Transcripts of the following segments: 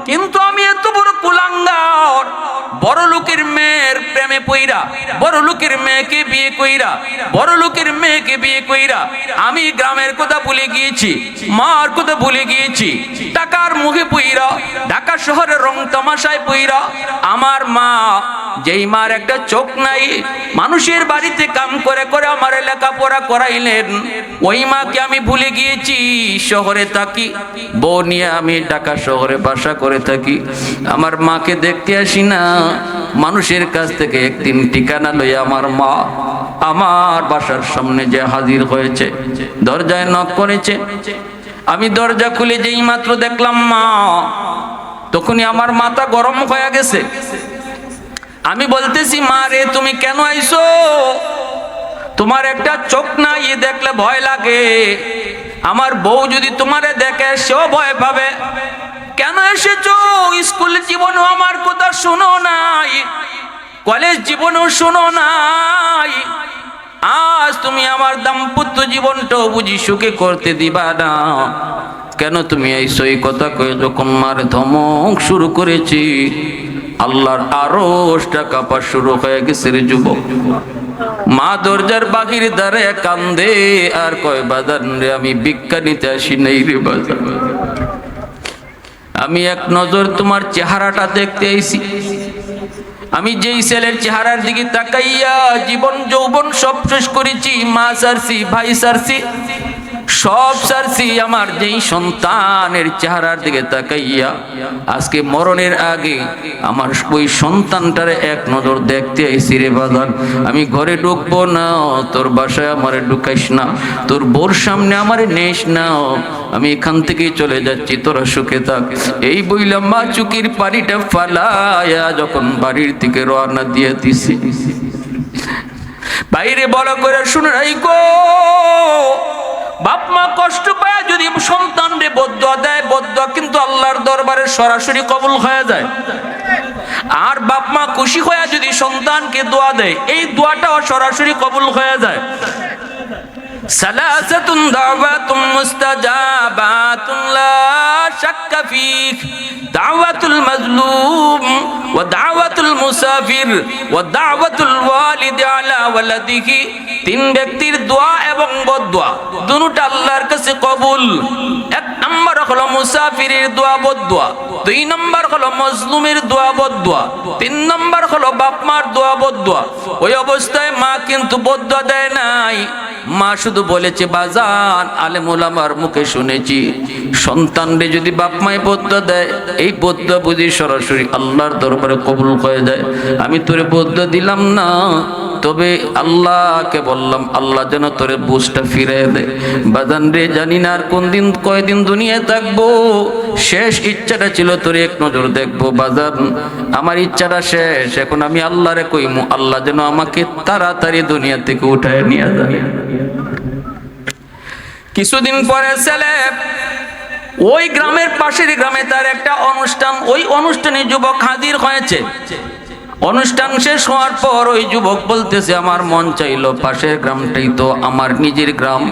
কিন্তু আমি এত বড় কুলাঙ্গার, বড় লোকের মেয়ের প্রেমে পইরা, বড় লোকের মেয়েকে বিয়ে কইরা, বড় লোকের মেয়েকে বিয়ে কইরা আমি গ্রামের কথা ভুলে গিয়েছি, মার কথা ভুলে গিয়েছি, টাকার মুখে পইরা, ঢাকা শহরের রং তামাশায় পইরা আমার মা, যেই মার একটা চোখ নাই, মানুষের বাড়িতে কাম করে করে আমার লেখাপড়া করাইলেন, ওই মাকে আমি ভুলে গিয়েছি। শহরে থাকি, বউ নিয়ে আমি ঢাকা শহরে বাসা করে থাকি, আমার মাকে দেখতে আসি না। মানুষের কাছ থেকে একদিন ঠিকানা লই আমার মা আমার বাসার সামনে যে হাজির হয়েছে, দরজায় নক করেছে। আমি দরজা খুলে যেই মাত্র দেখলাম মা, তখনই আমার মাথা গরম হয়ে গেছে। আমি বলতেছি, মা রে তুমি কেন আইছো? তোমার একটা চোখ নাই, দেখলে ভয় লাগে। আমার বউ যদি তোমারে দেখে সেও ভয় পাবে। কেন এসেছো? স্কুল জীবনেও আমার কথা শুনো নাই, কলেজ জীবনেও শুনো নাই, আজ তুমি আমার দাম্পত্য জীবনটাও বুঝি সুখে করতে দিবা না। কেন তুমি আইছো? এই কথা কয়ে যখন মার ধমক শুরু করেছি, আল্লাহর আরশটা কাঁপা শুরু হয়ে গেছে রে যুবক। মা দরজার বাহির দাঁড়ায় কান্দে আর কয়, বাজান রে আমি ভিক্ষা নিতে আসি নাই রে বাজান, আমি এক নজর তোমার চেহারাটা দেখতে আইছি। আমি যেই ছেলের চেহারার দিকে তাকাইয়া জীবন যৌবন সব শেষ করেছি, মা সারছি, ভাই সারছি, সব সারছি, আমার যেই সন্তানের চেহারার দিকে তাকাইয়া আজকে মরণের আগে আমার ওই সন্তানটারে এক নজর দেখতে আইছি রে বাজান। আমি ঘরে ঢুকবো না, তোর বাসায় আমারে ঢুকাইস না, তোর বোর সামনে আমারে নেস না, আমি এখান থেকেই চলে যাচ্ছি, তোরা সুখে থাক। এই বইলাম মা চুকির পানিটা ফালায়া যখন বাড়ির দিকে রওনা দিয়ে দিছি, বাইরে বড় করে শুনে রাখো, বাপ মা কষ্ট পায় যদি সন্তান রে বদদুয়া দেয়, বদদুয়া কিন্তু আল্লাহর দরবারে সরাসরি কবুল হয়ে যায়। আর বাপ মা খুশি হয়ে যদি সন্তানকে দোয়া দেয়, এই দোয়াটাও সরাসরি কবুল হয়ে যায়। সালাসাতুন দাওয়াতুম মুস্তাজাবাতুন লা শাক্কা ফিহ, দাওয়াতুল মাজলুম ওয়া দাওয়াতুল মুসাফির ওয়া দাওয়াতুল ওয়ালিদি আলা ওয়ালাদিহি। তিন ব্যক্তির দোয়া এবং বদদোয়া দুটোটা আল্লাহর কাছে কবুল। এক নম্বর হলো মুসাফিরের দোয়া বদদোয়া, দুই নম্বর হলো মাজলুমের দোয়া বদদোয়া, তিন নম্বর হলো বাপ মার দোয়া বদদোয়া। ওই অবস্থায় মা কিন্তু বদদোয়া দেয় নাই, মা শুধু বলেছে, বাজান আলেম ওলামার মুখে শুনেছি সন্তানরে যদি বাপ মায় বদদোয়া দেয়, এই বদদোয়া বুঝি সরাসরি আল্লাহর দরবারে কবুল হয়ে যায়। আমি তোরে বদদোয়া দিলাম না, তবে আল্লাহকে বললাম আল্লাহ যেন তোরে বুঝটা ফিরে দেয়। বাজান রে জানি না আর কোন দিন কয়দিন দুনিয়ায় থাকবো, শেষ ইচ্ছাটা ছিল তোরে এক নজর দেখবো বাজান, আমার ইচ্ছাটা শেষ। এখন আমি আল্লাহরে কইমু, আল্লাহ যেন আমাকে তাড়াতাড়ি দুনিয়া থেকে উঠায় নিয়ে যায়। কিছুদিন পরে ছেলে ওই গ্রামের পাশের গ্রামে তার একটা অনুষ্ঠান, ওই অনুষ্ঠানে যুবক হাজির হয়েছে। অনুষ্ঠান শেষ হওয়ার পর ওই যুবক বলতেছে, আমার মন চাইলো পাশের গ্রামটাই তো আমার নিজের গ্রাম,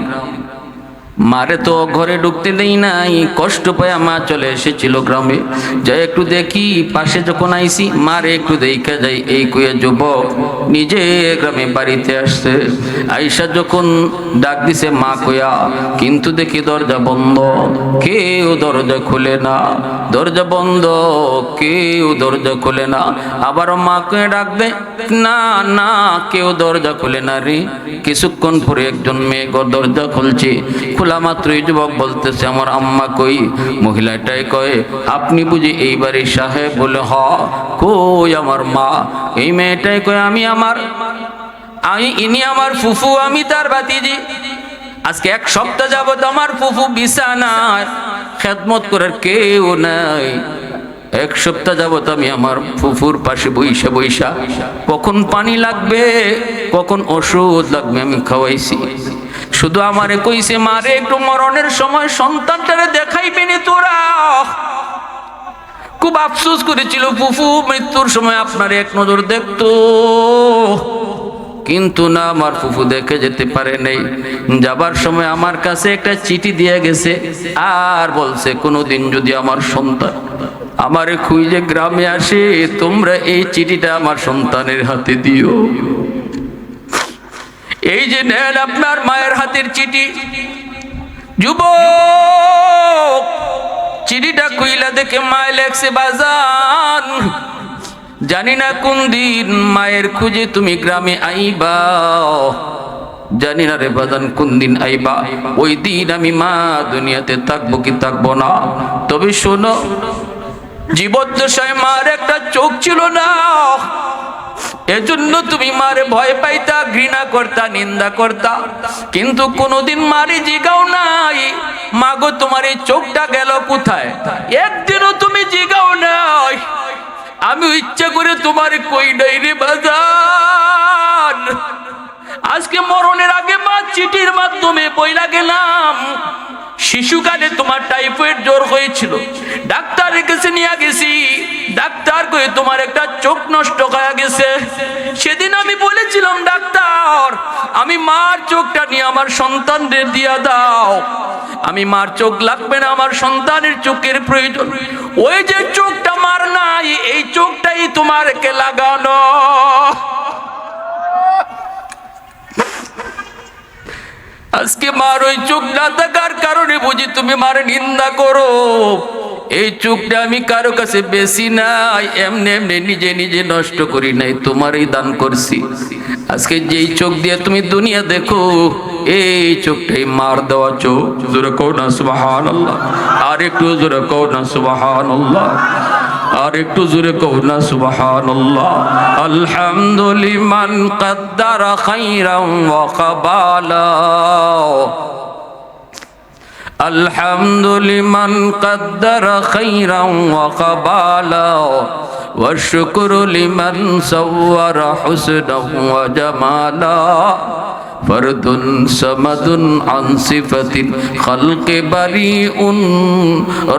মারে তো ঘরে ঢুকতে দেই নাই, কষ্ট পায় মা চলে এসেছিল গ্রামে, যাই একটু দেখি। পাশে যখন আইছি, মারে একটু দেখা যাই, এই কইয়া যুবক নিজে গ্রামে বাড়িতে আসছে। আইসা যখন ডাক দিছে মা কইয়া, কিন্তু দেখি দরজা বন্ধ, কেউ দরজা খুলে না, দরজা বন্ধ, কেউ দরজা খুলে না। আবারও মা কয়ে ডাক দে, না না কেউ দরজা খুলে না রে। কিছুক্ষণ পরে একজন মেয়ে দরজা খুলছে, খোলা মাত্রই যুবক বলতেছে, আমার আম্মা কই? মহিলাটাই কয়ে, আপনি বুঝি এই বাড়ির সাহেব? বলে হ। কই আমার মা? এই মেয়েটাই কয়ে, ইনি আমার ফুফু, আমি তার ভাতিজি। আজকে এক সপ্তাহ যাবত আমার ফুফু বিছানায়, খেদমত করার কেউ নাই। এক সপ্তাহ যাবত আমি আমার ফুফুর পাশে বইসা বইসা কখন পানি লাগবে, কখন ওষুধ লাগবে আমি খাওয়াইছি। শুধু আমারে কইছে, মারে একটু মরণের সময় সন্তানটারে দেখাইবেনি তোরা। খুব আফসোস করেছিল ফুফু, মৃত্যুর সময় আপনার এক নজর দেখতো, কিন্তু না, আমার ফুফু দেখে যেতে পারে নাই। যাবার সময় আমার কাছে একটা চিঠি দিয়ে গেছে আর বলছে, কোনোদিন যদি আমার সন্তান আমারে খুঁজে গ্রামে আসে, তোমরা এই চিঠিটা আমার সন্তানের হাতে দিও। এই যে নেন আপনার মায়ের হাতের চিঠি। যুবক চিঠিটা কইলা দেখে মায় লেখছে, বাজান জানি না কোন দিন মায়ের খুঁজে তুমি গ্রামে আইবা, জানি না রে বাজান কোন দিন আইবা। ওই দিন আমি মা দুনিয়াতে থাকবো কি থাকবো না, তবে শোনো জীবদ্দশায় মার একটা চোখ ছিল না, এজন্য তুমি মারে ভয় পাইতা, ঘৃণা করতা, নিন্দা করতা, কিন্তু কোনোদিন মারে জিগাও নাই মাগো তোমার এই চোখটা গেল কোথায়, একদিনও তুমি জিগাও নাই আমি ইচ্ছা করে তোমারে কই নাই রে বাজান। আজকে মরণের আগে মা চিঠির মাধ্যমে বইলা গেলাম, শিশুকালে তোমার টাইফয়েড জ্বর হয়েছিল, ডাক্তারের কাছে নিয়ে গেছি, ডাক্তার কয়ে তোমার একটা চোখ নষ্ট হয়ে গেছে। সেদিন আমি বলেছিলাম ডাক্তার আমি মার চোখটা নিয়ে আমার সন্তানদের দিয়া দাও, আমি মার চোখ লাগবে না, আমার সন্তানের চোখের প্রয়োজন। ওই যে চোখটা মার নাই, এই চোখটাই তোমারকে লাগানো। আজকে মার ওই চোখ না থাকার কারণে বুঝি তুমি মার নিন্দা করো। এই চোখটা আমি কারো কাছে বেশি নাই, এমনি এমনি নিজে নিজে নষ্ট করি নাই, তোমারই দান করছি। আজকে যেই চোখ দিয়ে তুমি দুনিয়া দেখো, এই চোখটাই মার দেওয়া চোখ। জোরে কও না সুবহানাল্লাহ, আর একটু জোরে কও না সুবহানাল্লাহ, আর একটু জোরে কও না সুবহানাল্লাহ। আলহামদুলিমান কদ্দারা খাইরাম ওয়া কাবালা, আলহামদুলিমান কদ্দারা খাইরাম ওয়া কাবালা, ওয়া শুকরু লিমান সাওয়ারা হুসনান ওয়া জামালা, ফরদুন সামাদুন আন সিফাতিল খালকি বারিউন,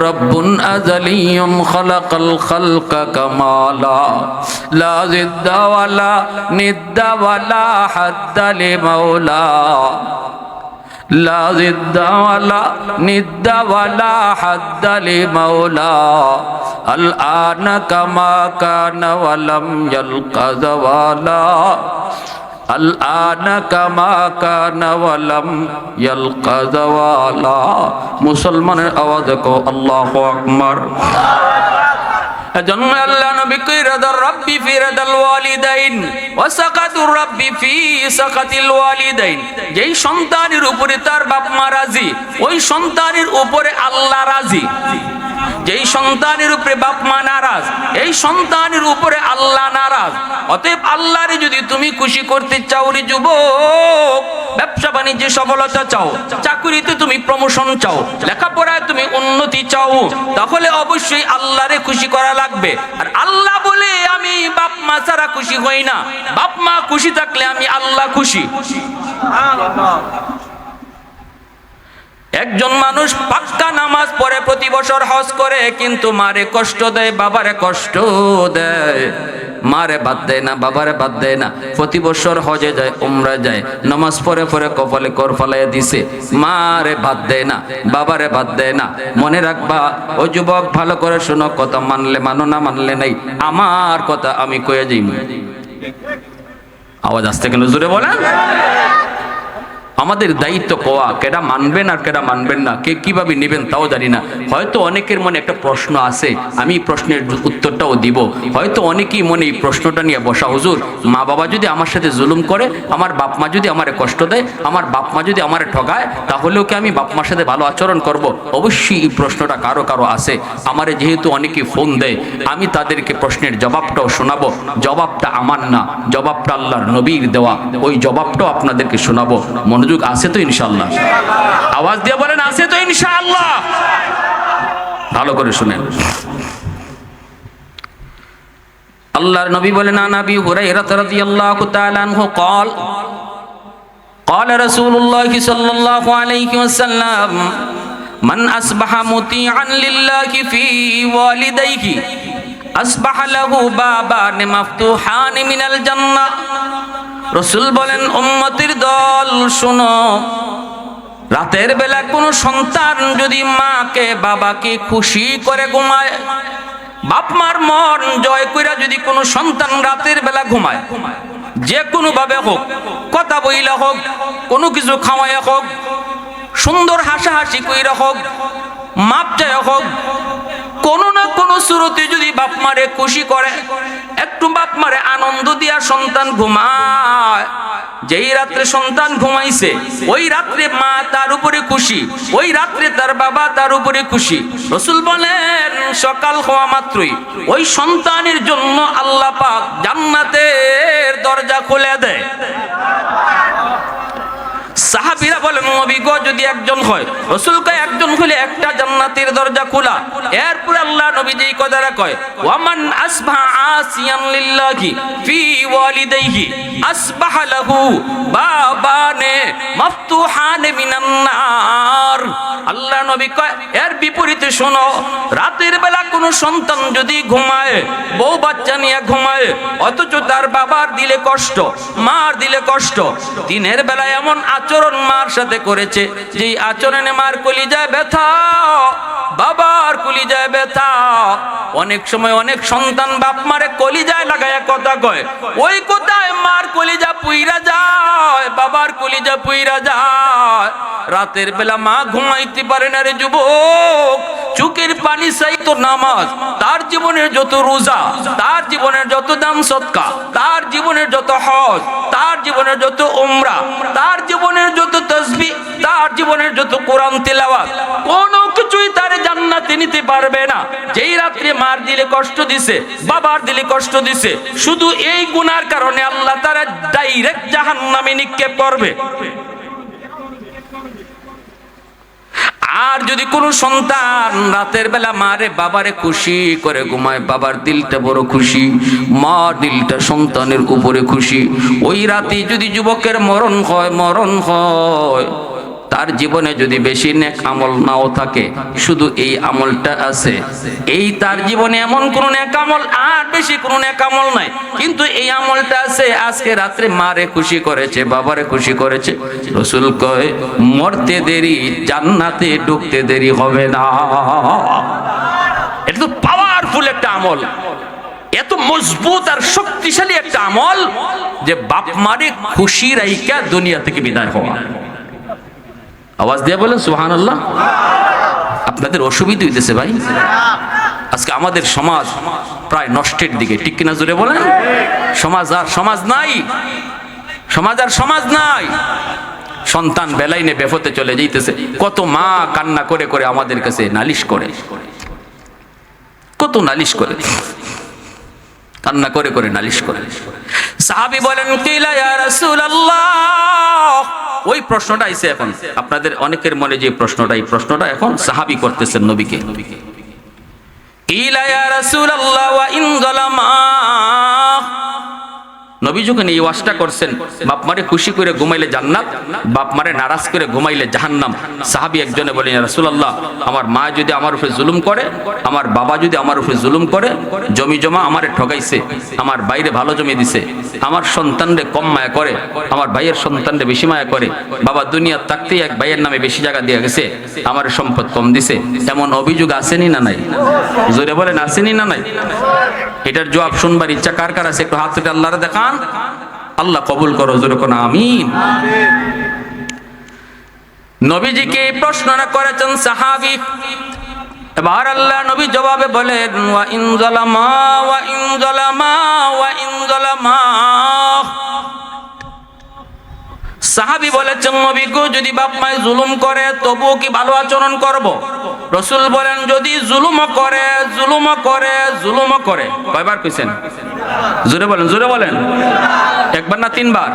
রব্বুন আযালিয়ুন খালাকাল খালকা কামালা, লা জিদ্দা ওয়ালা নিদ্দা ওয়ালা হাদ্দা লিমাওলা, লা জিদ্দা ওয়ালা নিদ্দা ওয়ালা হাদ্দা লিমাওলা, আল আনা কামা কানা ওয়ালাম ইয়ালকা যাওয়ালা, আল আনা কামা কানা ওয়ালাম ইয়ালকা যাওয়ালা। মুসলমানের আওয়াজে কও আল্লাহু আকবার। জন্ম আল্লাহ নবী কই রাদার রাব্বি ফি রাদাল ওয়ালিদাইন ওয়া সাকাতুর রাব্বি ফি সাকাতিল ওয়ালিদাইন। যেই সন্তানের উপরে তার বাপ মা রাজি, ওই সন্তানের উপরে আল্লাহ রাজি। যেই সন্তানের উপরে বাপ মা নারাজ, এই সন্তানের উপরে আল্লাহ নারাজ। অতএব আল্লাহরে যদি তুমি খুশি করতে চাও রে যুবক, ব্যবসা বাণিজ্যে সফলতা চাও, চাকরিতে তুমি প্রমোশন চাও, লেখাপড়ায় তুমি উন্নতি চাও, তাহলে অবশ্যই আল্লাহরে খুশি করা লাগবে। আর আল্লাহ বলে আমি বাপ মা ছাড়া খুশি হই না, বাপ মা খুশি থাকলে আমি আল্লাহ খুশি। একজন মানুষ পাক্কা নামাজ পড়ে, প্রতি বছর হজ করে, কিন্তু মারে কষ্ট দেয়, বাবারে কষ্ট দেয়, মারে বাদ দেয় না, বাবারে বাদ দেয় না। প্রতি বছর হজে যায়, উমরা যায়, নামাজ পড়ে পড়ে কপালে কর ফালাইয়া দিছে, মারে বাদ দেয় না, বাবারে বাদ দেয় না। মনে রাখবা ও যুবক, ভালো করে শোনো, কথা মানলে মানো, না মানলে নাই, আমার কথা আমি কয়ে যাই। আওয়াজ আসতে কেন জোরে বলেন? আমাদের দায়িত্ব কোয়া, কেডা মানবেন আর কেডা মানবেন না, কে কিভাবে নেবেন তাও জানি না। হয়তো অনেকের মনে একটা প্রশ্ন আছে, আমি প্রশ্নের উত্তরটাও দিব। হয়তো অনেকেই মনে এই প্রশ্নটা নিয়ে বসা, হুজুর মা বাবা যদি আমার সাথে জুলুম করে, আমার বাপ মা যদি আমারে কষ্ট দেয়, আমার বাপ মা যদি আমারে ঠগায়, তাহলেও কি আমি বাপ মার সাথে ভালো আচরণ করব? অবশ্যই এই প্রশ্নটা কারো কারো আছে। আমারে যেহেতু অনেকেই ফোন দেয়, আমি তাদেরকে প্রশ্নের জবাবটাও শোনাবো। জবাবটা আমার না, জবাবটা আল্লাহর নবীর দেওয়া, ওই জবাবটাও আপনাদেরকে শোনাবো। মনোযোগ আছে তো ইনশাআল্লাহ? আওয়াজ দিয়ে বলেন আছে তো ইনশাআল্লাহ? ভালো করে শুনেন। আল্লাহর নবী বলেন, আন আবি হুরায়রা রাদিয়াল্লাহু তাআলা আনহু قال قال رسول الله صلى الله عليه وسلم من أصبح مطيعا لله في والديه أصبح له بابان مفتوحان من الجنة। রাসূল বলেন, উম্মতের দল শোনো, রাতের বেলা কোনো সন্তান যদি মাকে বাবাকে খুশি করে ঘুমায়, বাপ মার মন জয় কইরা যদি কোনো সন্তান রাতের বেলা ঘুমায়, যে কোনো ভাবে হোক, কথা বইলা হোক, কোনো কিছু খাওয়াইয়া হোক, সুন্দর হাসাহাসি কইরা হোক, মাপ চায় হোক, কোনো না কোনো সুরতে যদি বাপ মারে খুশি করে, একটু বাপ মারে আনন্দ দিয়া সন্তান ঘুমায়, যেই রাত্রে সন্তান ঘুমাইছে ওই রাত্রে মা তার উপরে খুশি, ওই রাত্রে তার বাবা তার উপরে খুশি। রাসূল বলেন সকাল হওয়া মাত্রই ওই সন্তানের জন্য আল্লাহ পাক জান্নাতের দরজা খুলে দেয়। সাহাবীরা বলেন নবী গো যদি একজন হয়, রাসূল কয় একজন হলে একটা জান্নাতের দরজা খোলা। এরপর আল্লাহ নবী যেই কথাটা কয়, ওয়ামান আসবাহা আসিয়ান লিল্লাহি ফি ওয়ালিদাইহি আসবাহা লাহু বাবানে মাফতুহান মিনান নার। আল্লাহ নবী কয় এর বিপরীতে শোনো, রাতের বেলা কোনো সন্তান যদি ঘুমায়, বউ বাচ্চা নিয়ে ঘুমায়, অথচ তার বাবার দিলে কষ্ট, মার দিলে কষ্ট, দিনের বেলা এমন আচরণ মার সাথে করেছে যেই আচরণে মার কলিজায় ব্যথা, বাবার কলিজায় ব্যথা। অনেক সময় অনেক সন্তান বাপ মারে কলিজায় লাগায় কথা কয়, ওই কথায় মার কলিজা পুইরা যায়, বাবার কলিজা পুইরা যায়। রাতের বেলা মা ঘুমাইতে পারে না রে যুবক, চোখের পানি চাইতো নামাজ, তার জীবনের যত রোজা, তার জীবনের যত দান সদকা, তার জীবনের যত হজ, তার জীবনের যত উমরা, তার জীবনের যত তাসবিহ, তার জীবনের যত কোরআন তেলাওয়াত, কোনো কিছুই তার জান্নাতে নিতে পারবে না। যেই রাত্রে মার দিলে কষ্ট দিছে, বাবার দিলে কষ্ট দিছে, শুধু এই গুনার কারণে আল্লাহ তারা ডাইরেক্ট জাহান্নামে নিক্ষেপ করবে। আর যদি কোনো সন্তান রাতের বেলা মারে বাবারে খুশি করে ঘুমায়, বাবার দিলটা বড় খুশি, মার দিলটা সন্তানের উপরে খুশি, ওই রাতে যদি যুবকের মরণ হয়, তার জীবনে যদি বেশি নেক আমল নাও থাকে, শুধু এই আমলটা আছে, এই তার জীবনে এমন কোন নেক আমল আর বেশি কোন নেক আমল নাই, কিন্তু এই আমলটা আছে, আজকে রাত্রে মারে খুশি করেছে, বাবারে খুশি করেছে। রাসূল কয় মরতে দেরি, জান্নাতে ঢুকতে দেরি হবে না। এটা তো পাওয়ারফুল একটা আমল, এত মজবুত আর শক্তিশালী একটা আমল যে বাপ মারে খুশি রাইকা দুনিয়া থেকে বিদায় হওয়া। আওয়াজ দিয়ে বলেন সুবহানাল্লাহ। আপনাদের অসুবিধা হইতেছে ভাই? আজকে আমাদের সমাজ প্রায় নষ্টের দিকে, ঠিক কিনা জোরে বলেন? সমাজ আর সমাজ নাই, সমাজ আর সমাজ নাই। সন্তান বেলাইনে বেফতে চলে যাইতেছে, কত মা কান্না করে করে আমাদের কাছে নালিশ করে, কত নালিশ করে, কান্না করে করে নালিশ করে। সাহাবী বলেন কিলা ইয়া রাসূলুল্লাহ, ওই প্রশ্নটা আইছে এখন আপনাদের অনেকের মনে যে প্রশ্নটা, এই প্রশ্নটা এখন সাহাবী করতেছেন নবীকে। কিলা ইয়া রাসূলুল্লাহ ওয়া ইন যালামা, নবী যখন এই ওয়াজটা করছেন, বাপ মারে খুশি করে ঘুমাইলে জান্নাত, বাপ মারে নারাজ করে ঘুমাইলে জাহান্নাম। সাহাবী একজনে বলেন ইয়া রাসূলুল্লাহ, আমার মা যদি আমার উপরে জুলুম করে, আমার বাবা যদি আমার উপরে জুলুম করে, জমি জমা আমারে ঠগাইছে, আমার বাইরে ভালো জমি দিছে, আমার সন্তানরে কম মায়া করে, আমার ভাইয়ের সন্তানরে বেশি মায়া করে, বাবা দুনিয়া থাকতেই এক ভাইয়ের নামে বেশি জায়গা দিয়ে গেছে, আমার সম্পদ কম দিছে, এমন অভিযোগ আসেনি না নাই? জোরে বলেন আসেনি না নাই? এটার জবাব শুনবার ইচ্ছা কার কার আছে? একটু হাত তুলে আল্লাহরে দেখান। আল্লাহ কবুল করো, জোরে কোন আমিন। নবীজিকে এই প্রশ্নটা করেছেন সাহাবী। এবার আল্লাহ নবী জবাবে বলেন ওয়া ইন যালামা ওয়া ইন যালামা ওয়া ইন যালামা। সাহাবী বলেছেন নবী গো যদি বাপ মায়ে জুলুম করে তবুও কি ভালো আচরণ করব? রাসূল বলেন যদি জুলুম করে, জুলুম করে, জুলুম করে। কয়বার কইছেন? জোরে বলেন, জোরে বলেন। একবার না তিনবার?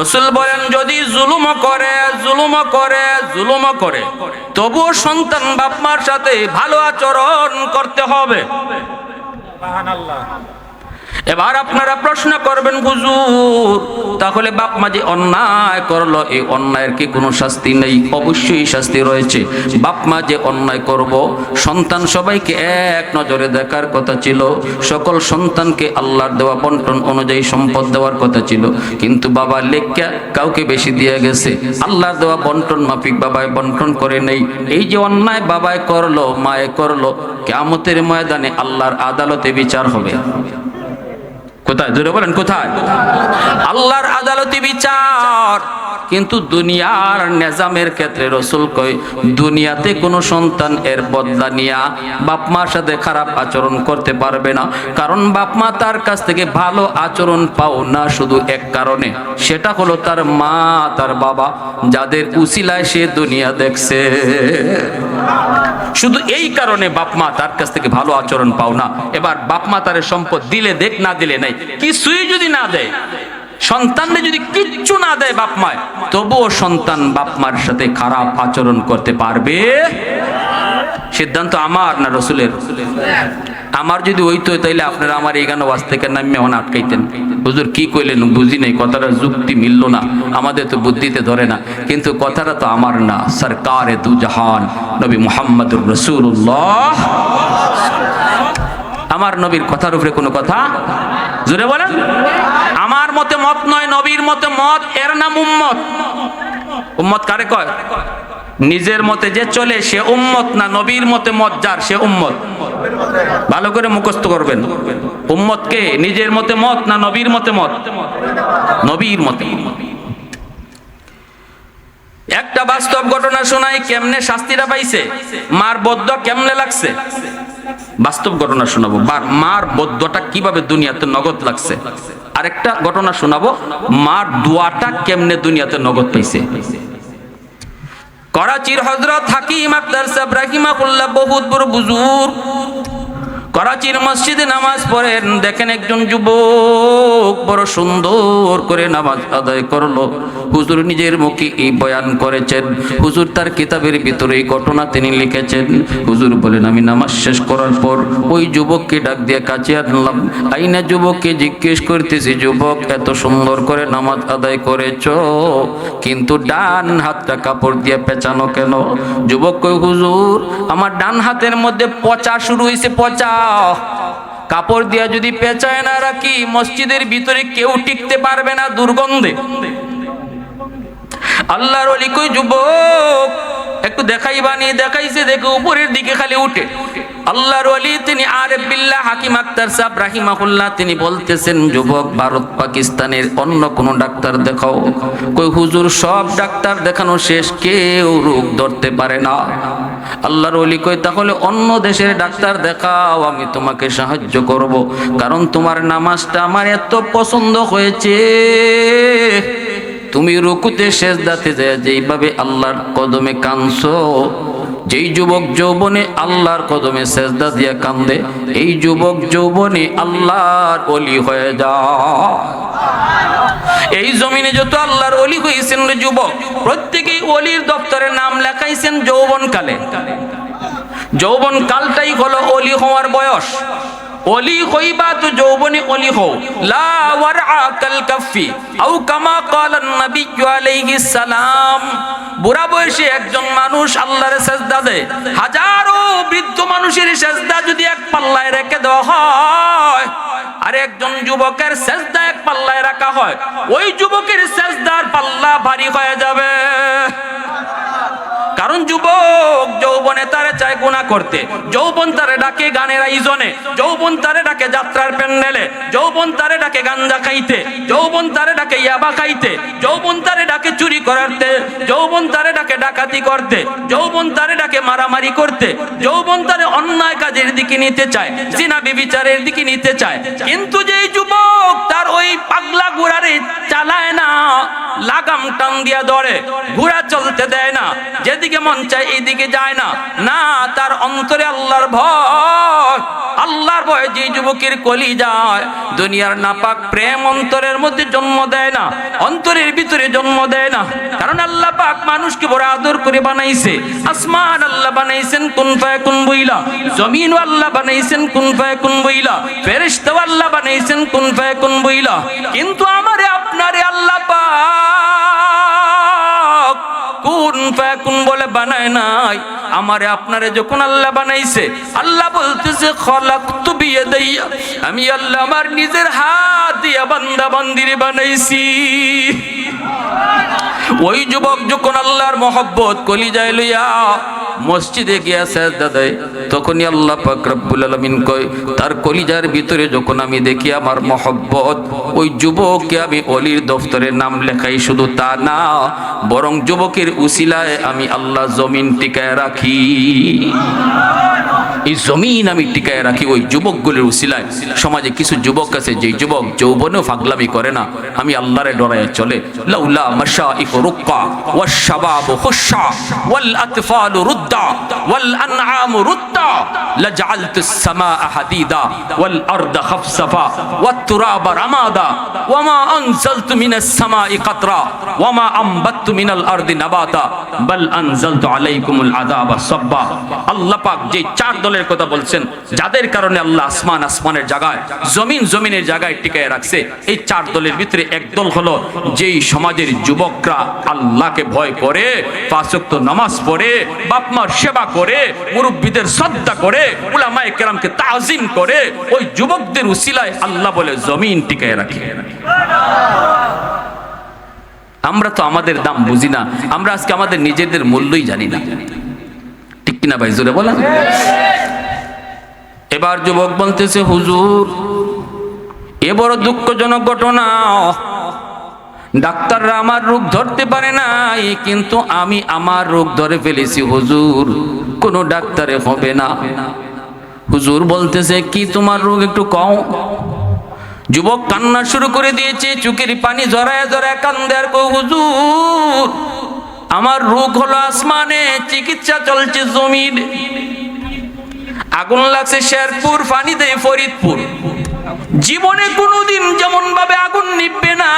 রাসূল বলেন যদি জুলুম করে, জুলুম করে, জুলুম করে, তবুও সন্তান বাপ মার সাথে ভালো আচরণ করতে হবে। সুবহানাল্লাহ। এবার আপনারা প্রশ্ন করবেন, হুজুর তাহলে বাপ মা যে অন্যায় করলো, এই অন্যায়ের কি কোনো শাস্তি নেই? অবশ্যই শাস্তি রয়েছে। বাপ মা যে অন্যায় করব, সন্তান সবাইকে এক নজরে দেখার কথা ছিল, সকল সন্তানকে আল্লাহর দেওয়া বন্টন অনুযায়ী সম্পদ দেওয়ার কথা ছিল, কিন্তু বাবা লেখা কাউকে বেশি দিয়ে গেছে, আল্লাহর দেওয়া বন্টন মাফিক বাবায় বন্টন করে নেই। এই যে অন্যায় বাবায় করলো, মায়ে করলো, কিয়ামতের ময়দানে আল্লাহর আদালতে বিচার হবে। কোথায়? জোরে বলেন কোথায়? আল্লাহর আদালতে বিচার। কিন্তু দুনিয়ার নিজামের ক্ষেত্রে রাসূল কয়, দুনিয়াতে কোনো সন্তান এর বদলা নিয়া বাপ মার সাথে খারাপ আচরণ করতে পারবে না। কারণ বাপ মা তার কাছ থেকে ভালো আচরণ পাও না শুধু এক কারণে, সেটা হলো তার মা তার বাবা যাদের উসিলায় সে দুনিয়া দেখছে। শুধু এই কারণে বাপ মা তার কাছ থেকে ভালো আচরণ পাও না। এবার বাপ মা তার সম্পদ দিলে দেখ, না দিলে নাই, কিছুই যদি না দেয়, সন্তানদের যদি কিচ্ছু না দেয় বাপ মায়, তবুও সন্তান বাপ মার সাথে খারাপ আচরণ করতে পারবে। সিদ্ধান্ত আমার না রাসূলের? আমার যদি হইতো তাইলে আপনারা আমার এই গান ওয়াজ থেকে নামে এখন আটকাইতেন। হুজুর কি কইলেন বুঝি নাই, কথাটা যুক্তি মিলল না, আমাদের তো বুদ্ধিতে ধরে না। কিন্তু কথাটা তো আমার না, সরকারে দু জাহান নবী মুহাম্মদুর রাসূলুল্লাহ, আমার নবীর কথার উপরে কোনো কথা জোরে বলেন। আমার মতে মত নয়, নবীর মতে মত, এর নাম উম্মত। উম্মত কারে কয়? নিজের মতে যে চলে সে উম্মত না, নবীর মতে মত যার সে উম্মত। ভালো করে মুখস্থ করবেন, উম্মত কে? নিজের মতে মত না নবীর মতে মত? নবীর মতে। একটা বাস্তব ঘটনা শোনাই, কেমনে শাস্তিটা পাইছে, মার বদ্দুয়া কেমনে লাগছে, বাস্তব ঘটনা শোনাবো। মার বদ্দুয়াটা কিভাবে দুনিয়াতে নগদ লাগছে। আরেকটা ঘটনা শোনাবো, মার দোয়াটা কেমনে দুনিয়াতে নগদ পাইছে। করাচির হযরত হাকিম আখতার সাহেব রাহিমাহুল্লাহ বহুত বড় বুজুর্গ, করাচির মসজিদে নামাজ পড়েন। দেখেন একজন যুবক বড় সুন্দর করে নামাজ আদায় করলো। হুজুর নিজের মুখে এই বয়ান করেছেন, হুজুর তার কিতাবের ভিতরে এই ঘটনা তিনি লিখেছেন। হুজুর বলেন, আমি নামাজ শেষ করার পর ওই যুবককে ডাক দিয়ে কাছে আনলাম, আইনা যুবককে জিজ্ঞেস করতেছি, যুবক এত সুন্দর করে নামাজ আদায় করেছো, কিন্তু ডান হাতটা কাপড় দিয়ে পেঁচানো কেন? যুবক কই, হুজুর আমার ডান হাতের মধ্যে পচা শুরু হয়েছে, পচা। কাপড় দিয়া যদি পেঁচায় না রাখি মসজিদের ভিতরে কেউ টিকতে পারবে না দুর্গন্ধে। আল্লাহর ওলি কই, যুবক একটু দেখাইবানি। দেখাইছে, দেখে উপরের দিকে খালি উঠে। আল্লাহর ওলি তিনি আরেফ বিল্লাহ হাকিম আখতার সাহেব রাহিমাহুল্লাহ তিনি বলতেছেন, যুবক ভারত পাকিস্তানের অন্য কোন ডাক্তার দেখাও। কই, হুজুর সব ডাক্তার দেখানো শেষ, কেউ রোগ ধরতে পারে না। আল্লাহর ওলি কই, তাহলে অন্য দেশের ডাক্তার দেখাও, আমি তোমাকে সাহায্য করব। কারণ তোমার নামাজটা আমার এত পছন্দ হয়েছে, তুমি রুকুতে সেজদাতে যায় যেইভাবে আল্লাহর কদমে কাঁদছো, যেই যুবক যৌবনে আল্লাহর কদমে সেজদা দিয়ে কান্দে, এই যুবক যৌবনে আল্লাহর ওলি হয়ে যায়। এই জমিনে যত আল্লাহর ওলি হয়েছেন যুবক, প্রত্যেকেই ওলির দপ্তরে নাম লেখাইছেন যৌবনকালে। যৌবনকালটাই হলো ওলি হওয়ার বয়স। ওলি হইবা তো যৌবনে ওলি হও, লা ওয়ারআ কাল কাফি আও কামা ক্বালান নবী আলাইহিস সালাম। বুড়া বয়সে একজন মানুষ আল্লাহর সেজদা দেয়, হাজারো বৃদ্ধ মানুষের সেজদা যদি এক পাল্লায় রেখে দেওয়া হয়, আর একজন যুবকের সেজদা এক পাল্লায় রাখা হয়, ওই যুবকের সেজদার পাল্লা ভারী হয়ে যাবে। কারণ যুবক যৌবনে তারে চায় গুনাহ করতে, যৌবন তারে ডাকে গানের আয়োজনে, যৌবন তারে ডাকে যাত্রার প্যান্ডেলে, যৌবন তারে ডাকে গাঞ্জা খাইতে, যৌবন তারে ডাকে ইয়াবা খাইতে, যৌবন তারে ডাকে চুরি করতে, যৌবন তারে ডাকে ডাকাতি করতে, যৌবন তারে ডাকে মারামারি করতে, যৌবন তারে অন্যায় কাজের দিকে নিতে চায়, জিনা ব্যভিচারের দিকে নিতে চায়। কিন্তু যেই যুবক তার ওই পাগলা ঘোড়ারে চালায় না, লাগাম টান দিয়া ধরে, ঘোড়া চলতে দেয় না, যেদিকে মন চায় এইদিকে যায় না, না তার অন্তরে আল্লাহর ভয়, আল্লাহর ভয় যে যুবকের কলি যায়, দুনিয়ার নাপাক প্রেম অন্তরের মধ্যে জন্ম দেয় না, অন্তরের ভিতরে জন্ম দেয় না। কারণ আল্লাহ পাক মানুষকে বড় আদর করে বানাইছে। আসমান আল্লাহ বানাইছেন কুন ফায়াকুন বইলা, জমিন আল্লাহ বানাইছেন কুন ফায়াকুন বইলা, ফেরেশতা আল্লাহ বানাইছেন বানাইছেন কুন ফায়াকুন বইলা, কিন্তু আমারে আপনারে আল্লাহ পাক কুন ফায়াকুন বলে বানায় নাই। আমারে আপনারে যখন আল্লাহ বানাইছে, আল্লাহ বলতেছে খলাকতু বিয়াদাইয়া, আমি আল্লাহ আমার নিজের হাত দিয়া বান্দা বান্দিরে বানাইছি। ওই যুবক যখন আল্লাহর মহব্বত কলিজায় লইয়া মসজিদে গিয়া সাজদা দেয়, তখনই আল্লাহ পাক রব্বুল আলামিন কয় তার কলিজার ভিতরে যখন আমি দেখি আমার মহব্বত, ওই যুবককে আমি অলির দফতরে নাম লেখাই। শুধু তা না, বরং যুবকের উসিলায় আমি আল্লাহ জমিন টিকায় রাখি। এই জমিন আমি টিকায় রাখি ওই যুবকগুলির উসিলায়। সমাজে কিছু যুবক আছে যে যুবক যৌবনেও ফাগলামি করে না, আমি আল্লাহরে ডরায় চলে। লাউলা মাশাইখ রুক্কা ওয়াশ শাবাবু খুশা ওয়াল আতফালু রুদ্দা ওয়াল আনআমু রুদ্দা লাজআলতুস সামাআ হাদিদা ওয়াল আরদা খাফসাফা ওয়াত তুরাবা রামাদা ওয়ামা আনজালতু মিনাস সামাই কাতরা ওয়ামা আমবাততু মিনাল আরদি নাবাতা বাল আনজালতু আলাইকুমুল আযাবা সাব্বা। আল্লাহ পাক যে চার দলের কথা বলছেন, যাদের কারণে আল্লাহ আসমান আসমানের জায়গায়, জমিন জমিনের জায়গায় টিকায় রাখছে, এই চার দলের ভিতরে এক দল হলো যেই সমাজের যুবকরা আল্লাহকে ভয় করে, পাঁচ ওয়াক্ত নামাজ পড়ে, বাপ মার সেবা করে, মুরব্বিদের শ্রদ্ধা করে, উলামায়ে কেরামকে তাজিম করে, ওই যুবকদের উসিলায় আল্লাহ বলে জমিন টিকায় রাখে। আমরা তো আমাদের দাম বুঝি না, আমরা আজকে আমাদের নিজেদের মূল্যই জানি না, ঠিক কিনা ভাই? জোরে বলেন। এবার যুবক বলতেছে হুজুর, এ বড় দুঃখজনক ঘটনা, ডাক্তাররা আমার রোগ ধরতে পারে নাই, কিন্তু আমি আমার রোগ ধরে ফেলেছি হুজুর, কোন ডাক্তারে হবে না। হুজুর বলতেছে কি তোমার রোগ একটু কও। যুবক কান্না শুরু করে দিয়েছে, চোখের পানি জড়ায় জড়ায় কান্দে আর কও হুজুর আমার রোগ হলো আসমানে, চিকিৎসা চলছে জমিন। আগুন লাগছে শেরপুর, পানি দেয় ফরিদপুর। জীবনে কোনোদিন যেমন ভাবে আগুন নিভবে না,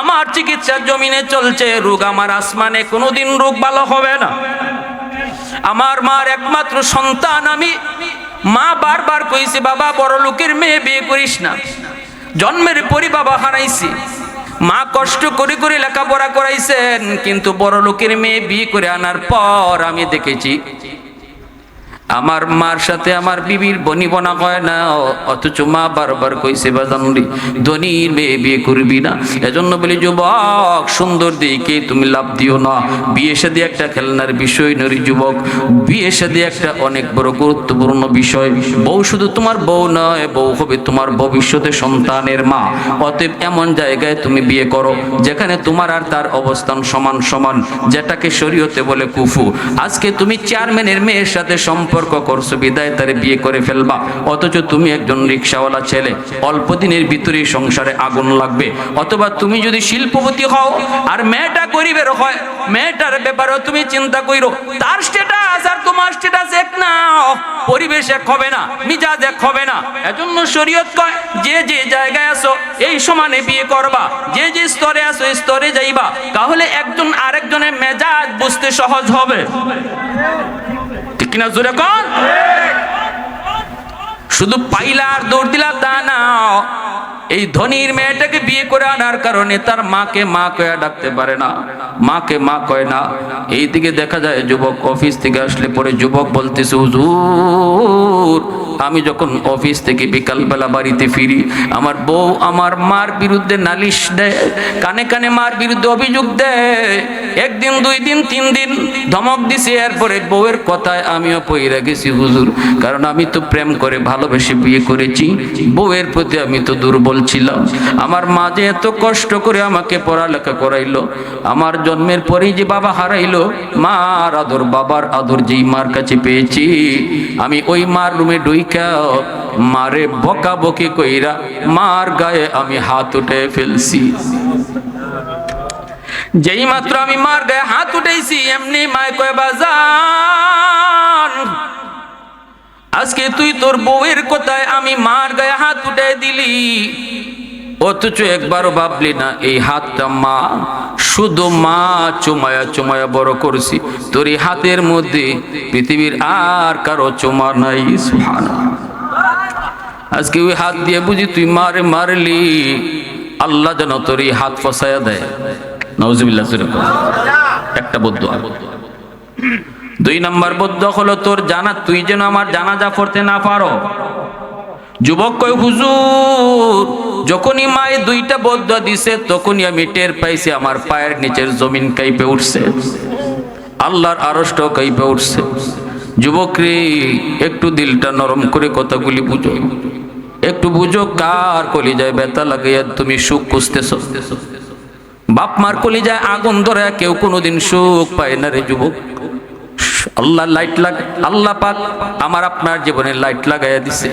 আমার চিকিৎসা জমিনে চলছে, রোগ আমার আসমানে, কোনোদিন রোগ ভালো হবে না। আমার মার একমাত্র সন্তান আমি, মা বারবার কইছে বাবা বড় লোকের মেয়ে বিয়ে করিস না। জন্মের পরই বাবা হারাইছি, মা কষ্ট করে করে লেখাপড়া করাইছেন, কিন্তু বড় লোকের মেয়ে বিয়ে করে আনার পর আমি দেখেছি আমার মার সাথে আমার বিবির বনিবনা হয় না, অথচ মা বারবার কইছে বাজানুরি ধনীর মেয়ে বিয়ে করবি না। এজন্য বলি যুবক, সুন্দর দিকে তুমি লাভ দিও না। বিয়ে শাদী একটা খেলনার বিষয় নয় যুবক, বিয়ে শাদী একটা অনেক বড় গুরুত্বপূর্ণ বিষয়। বউ শুধু তোমার বউ নয়, বউ হবে তোমার ভবিষ্যতে সন্তানের মা। অতএব এমন জায়গায় তুমি বিয়ে করো যেখানে তোমার আর তার অবস্থান সমান সমান, যেটাকে শরীয়তে বলে কুফু। আজকে তুমি চেয়ারম্যানের মেয়ের সাথে সম্পর্ক করছো বিদায় তারে বিয়ে করে ফেলবা, অথচ তুমি একজন রিকশাওয়ালা ছেলে, অল্প দিনের ভিতরেই সংসারে আগুন লাগবে। অথবা তুমি যদি শিল্পপতি হও আর মেয়েটা গরিবের হয়, মেয়েটার ব্যাপারেও তুমি চিন্তা করো, তার স্ট্যাটাস আর তোমার স্ট্যাটাস এক না, পরিবেশ এক হবে না, মিজাজ এক হবে না। এজন্য শরীয়ত কয় যে যে জায়গায় আছো এই সমানে বিয়ে করবা, যে যে স্তরে আছো এই স্তরে যাইবা, তাহলে একজন আরেকজনের মেজাজ বুঝতে সহজ হবে, ঠিক কিনা? জোরে কোন? শুধু পাইলা আর দৌড় দিলা তা না। এই ধনীর মেয়েটাকে বিয়ে করে আনার কারণে তার মাকে মা কয়া ডাকতে পারে না, মাকে মা কয় না। এইদিকে দেখা যায় যুবক অফিস থেকে আসলে পরে যুবক বলতেছে হুজুর আমি যখন অফিস থেকে বিকালবেলা বাড়িতে ফিরি, আমার বউ আমার মার বিরুদ্ধে নালিশ দেয়, কানে কানে মার বিরুদ্ধে অভিযোগ দেয়। একদিন দুই দিন তিন দিন ধমক দিছে, এরপরে বউয়ের কথায় আমিও পইরা গেছি হুজুর, কারণ আমি তো প্রেম করে ভালোবেসে বিয়ে করেছি, বউয়ের প্রতি আমি তো দুর্বল ছিলাম। আমার মা যে এত কষ্ট করে আমাকে পড়ালেখা করাইলো, আমার জন্মের পরেই যে বাবা হারাইলো, মার আদর বাবার আদর যেই মার কাছে পেয়েছি, আমি ওই মার রুমে ঢুইকা মারে বকা বকি কইরা মার গায়ে আমি হাত উঠে ফেলছি। যেই মাত্র আমি মার গায়ে হাত উঠেছি, এমনি মায় কয় বাজান আজকে তুই তোর বউয়ের কথায় আমি মার গায়ে হাত উঠে দিলি, অথচ একবারও ভাবলি না এই হাতটা মা, শুধু মা চুমায়া চুমায়া বড় করছি, তোর এই হাতের মধ্যে পৃথিবীর আর কারো চুমা নাই। সুবহানাল্লাহ। আজকে ওই হাত দিয়ে বুঝি তুই মারলি, আল্লাহ যেন তোর এই হাত ফসায়া দেয়। নাউজুবিল্লাহ। একটা বদদুয়া। 2 নাম্বার বদদুয়া হলো তোর তুই যেন আমার জানাজা পড়তে না পারো। যুবক কয় হুজুর, যখনই মায়ে 2টা বদদুয়া দিছে তখনই আমি টের পাইছি আমার পায়ের নিচের জমিন কাঁপে উঠছে, আল্লাহর আরশটাও কাঁপে উঠছে। যুবক রে, একটু দিলটা নরম করে কথাগুলি বুঝো, একটু বুঝো কার কলিজায় ব্যথা লাগাইয়া তুমি সুখ খুঁজতেছ। বাপ মার কলিজায় আগুন ধরে কেউ কোনোদিন সুখ পায় না রে যুবক। আল্লাহ আল্লাহ পাক আমার আপনার জীবনে লাইট লাগাইয়া দিছে।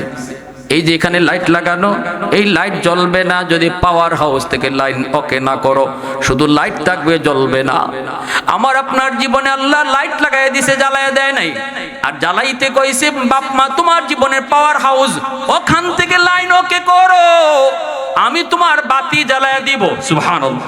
এই যে এখানে লাইট লাগানো, এই লাইট জ্বলবে না যদি পাওয়ার হাউস থেকে লাইন ওকে না করো, শুধু লাইট থাকবে, জ্বলবে না। আমার আপনার জীবনে আল্লাহ লাইট লাগাইয়া দিছে, জ্বালাইয়া দেয় নাই। আর জ্বালাইতে কইছে বাপ মা তোমার জীবনের পাওয়ার হাউস, ওখান থেকে লাইন ওকে করো, আমি তোমার বাতি জ্বালায়া দিব। সুবহানাল্লাহ।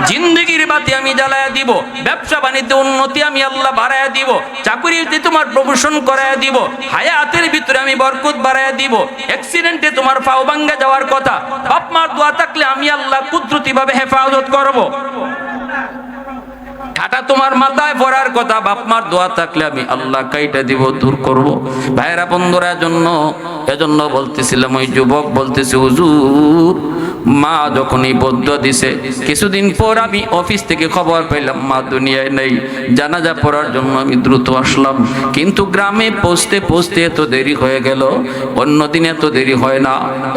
জিন্দেগির বাতি আমি জ্বালায়া দিব, ব্যবসা বাণিজ্যে উন্নতি আমি আল্লাহ বাড়ায়া দিব, চাকরিতে তোমার প্রমোশন করায়া দিব, হায়াতের ভিতরে আমি বরকত বাড়ায়া দিব। অ্যাক্সিডেন্টে তোমার পাও ভাঙ্গা যাওয়ার কথা, বাপ মার দোয়া থাকলে আমি আল্লাহ কুদরতি ভাবে হেফাজত করব। ঠাটা তোমার মাথায় পড়ার কথা, বাপ মার দোয়া থাকলে আমি আল্লাহ কাইটা দিব, দূর করব। ভাইরা বন্ধুরা, এজন্য বলতেছিলাম, ওই যুবক বলতেছে হুজুর, মা যখন এই বদদুয়া দিছে, কিছুদিন পর আমি অফিস থেকে খবর পেলাম মা দুনিয়ায় নেই। জানাজা পড়ার জন্য আমি দ্রুত আসলাম, কিন্তু গ্রামে পৌঁছতে এত দেরি হয়ে গেল। অন্যদিন এত দেরি হয় না,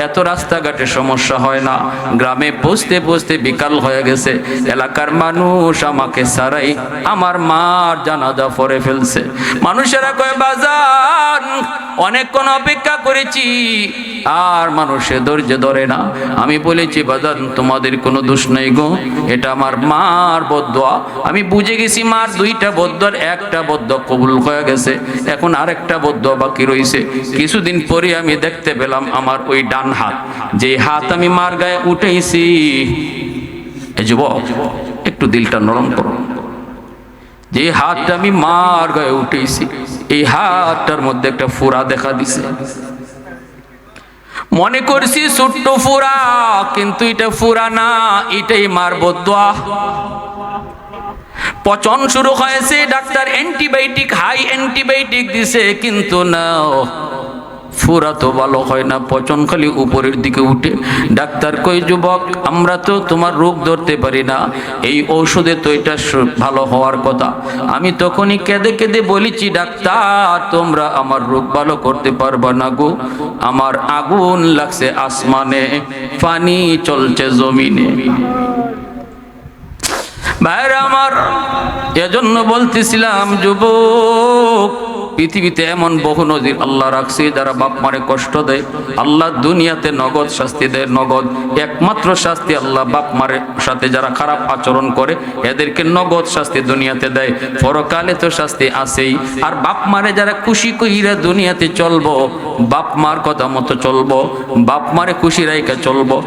এত রাস্তাঘাটে সমস্যা হয় না। গ্রামে পৌঁছতে বিকাল হয়ে গেছে। এলাকার মানুষ আমাকে ছাড়াই আমার মার জানাজা পড়ে ফেলছে। মানুষেরা কয় বাজান অনেকক্ষণ অপেক্ষা করেছি, আর মানুষে ধৈর্য ধরে না। আমি বলেছি বাজান তোমাদের কোনো দোষ নেই গো, এটা আমার মার বদদুয়া। আমি বুঝে গেছি মার 2টা বদদুয়ার একটা বদদুয়া কবুল হয়ে গেছে, এখন আরেকটা বদদুয়া বাকি রয়েছে। কিছুদিন পরে আমি দেখতে পেলাম আমার ওই ডান হাত, যে হাত আমি মার গায়ে উঠেছি। এই যুবক, একটু দিলটা নরম করো। যে হাতটা আমি মার গায়ে উঠেছি, এই হাতটার মধ্যে একটা ফোঁড়া দেখা দিছে। মনে করছি ছোট্ট ফোঁড়া, কিন্তু এটা ফোঁড়া না, এটাই মার বদদুয়া। পচন শুরু হয়েছে, ডাক্তার অ্যান্টিবায়োটিক, হাই অ্যান্টিবায়োটিক দিছে, কিন্তু না, ফোঁড়া তো ভালো হয় না, পচন খালি উপরের দিকে উঠে। ডাক্তার কই যুবক, আমরা তো তোমার রোগ ধরতে পারি না, এই ঔষধে তো এটা ভালো হওয়ার কথা। আমি তখনই কেঁদে কেঁদে বলেছি ডাক্তার তোমরা আমার রোগ ভালো করতে পারবা না গো, আমার আগুন লাগছে আসমানে, পানি চলছে জমিনে। ভাইরা আমার, এজন্য বলতেছিলাম যুবক, পৃথিবীতে এমন বহু নজির আল্লাহ রাখছে যারা বাপ মারে কষ্ট দেয়, আল্লাহ দুনিয়াতে নগদ শাস্তি দেয়। নগদ একমাত্র শাস্তি আল্লাহ বাপ মারের সাথে যারা খারাপ আচরণ করে এদেরকে নগদ শাস্তি দুনিয়াতে দেয়, পরকালে তো শাস্তি আছেই। আর বাপ মারে যারা খুশি কইরা দুনিয়াতে চলবো, বাপ মার কথা মতো চলবো, বাপ মারে খুশি রাইকা চলবো,